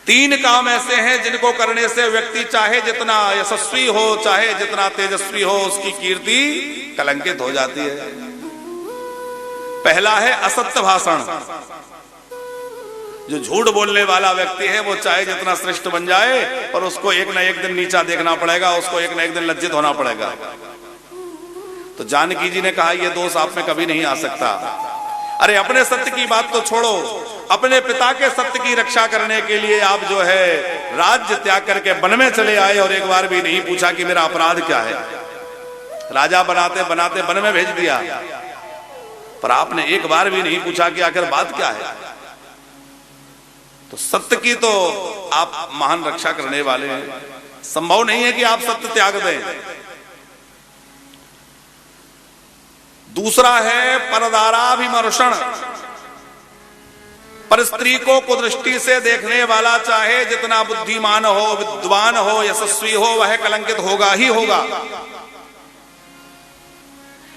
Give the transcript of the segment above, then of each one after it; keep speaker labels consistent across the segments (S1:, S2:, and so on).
S1: तीन काम ऐसे हैं जिनको करने से व्यक्ति चाहे जितना यशस्वी हो, चाहे जितना तेजस्वी हो, उसकी कीर्ति कलंकित हो जाती है। पहला है असत्य भाषण। जो झूठ बोलने वाला व्यक्ति है वो चाहे जितना श्रेष्ठ बन जाए, पर उसको एक न एक दिन नीचा देखना पड़ेगा, उसको एक न एक दिन लज्जित होना पड़ेगा। तो जानकी जी ने कहा ये दोष आप में कभी नहीं आ सकता। अरे अपने सत्य की बात तो छोड़ो, अपने पिता के सत्य की रक्षा करने के लिए आप जो है राज्य त्याग करके वन में चले आए और एक बार भी नहीं पूछा कि मेरा अपराध क्या है। राजा बनाते बनाते वन में भेज दिया, पर आपने एक बार भी नहीं पूछा कि आखिर बात क्या है। तो सत्य की तो आप महान रक्षा करने वाले हैं, संभव नहीं है कि आप सत्य त्याग दें। दूसरा है परदाराभिमर्शण। पर स्त्री को कुदृष्टि से देखने वाला चाहे जितना बुद्धिमान हो, विद्वान हो, यशस्वी हो, वह कलंकित होगा ही होगा।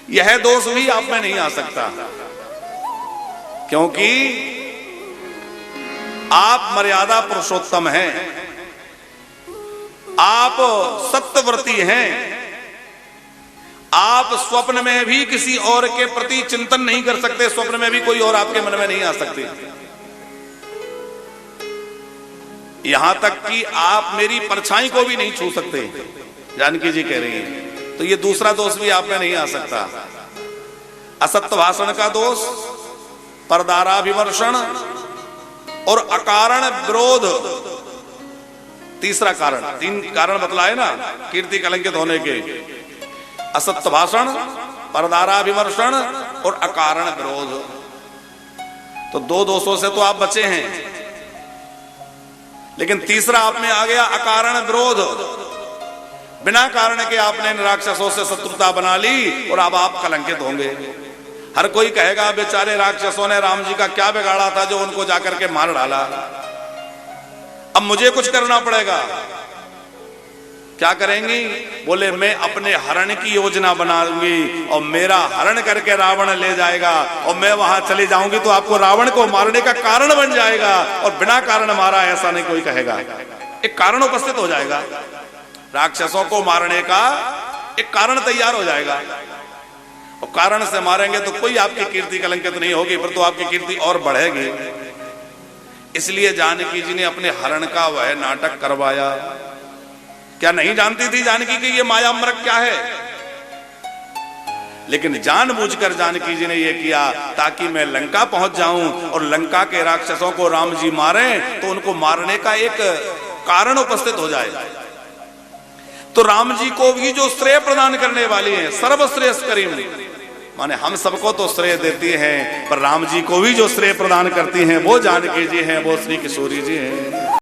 S1: यह दोष भी आप में नहीं आ सकता, क्योंकि आप मर्यादा पुरुषोत्तम हैं, आप सत्यव्रती हैं, आप स्वप्न में भी किसी और के प्रति चिंतन नहीं कर सकते, स्वप्न में भी कोई और आपके मन में नहीं आ सकती। यहां तक कि आप मेरी परछाई को भी नहीं छू सकते, जानकी जी कह रही हैं। तो ये दूसरा दोष भी आप में नहीं आ सकता। असत्य भाषण का दोष, परदाराभिमर्शण और अकारण विरोध। तीसरा कारण, तीन कारण बतलाए ना कीर्ति कलंकित होने के, असत्य भाषण, परदाराभिमर्शण और अकारण विरोध। तो दो दोषों से तो आप बचे हैं, लेकिन तीसरा आप में आ गया अकारण विरोध। बिना कारण के आपने इन राक्षसों से शत्रुता बना ली और अब आप कलंकित होंगे। हर कोई कहेगा बेचारे राक्षसों ने राम जी का क्या बिगाड़ा था जो उनको जाकर के मार डाला, अब मुझे कुछ करना पड़ेगा। क्या करेंगी? बोले मैं अपने हरण की योजना बनाऊंगी और मेरा हरण करके रावण ले जाएगा और मैं वहां चली जाऊंगी तो आपको रावण को मारने का कारण बन जाएगा, और बिना कारण मारा ऐसा नहीं कोई कहेगा। एक कारण उपस्थित हो जाएगा, राक्षसों को मारने का एक कारण तैयार हो जाएगा, और कारण से मारेंगे तो कोई आपकी कीर्ति कलंकित नहीं होगी, पर तो आपकी कीर्ति और बढ़ेगी। इसलिए जानकी जी ने अपने हरण का वह नाटक करवाया। क्या नहीं जानती थी जानकी कि ये माया मृग क्या है? लेकिन जानबूझकर जानकी जी ने यह किया ताकि मैं लंका पहुंच जाऊं और लंका के राक्षसों को राम जी मारें तो उनको मारने का एक कारण उपस्थित हो जाए। तो राम जी को भी जो श्रेय प्रदान करने वाली है, सर्वश्रेष्ठ माने हम सबको तो श्रेय देती हैं, पर राम जी को भी जो श्रेय प्रदान करती हैं वो जानकी जी हैं, वो श्री किशोरी जी हैं।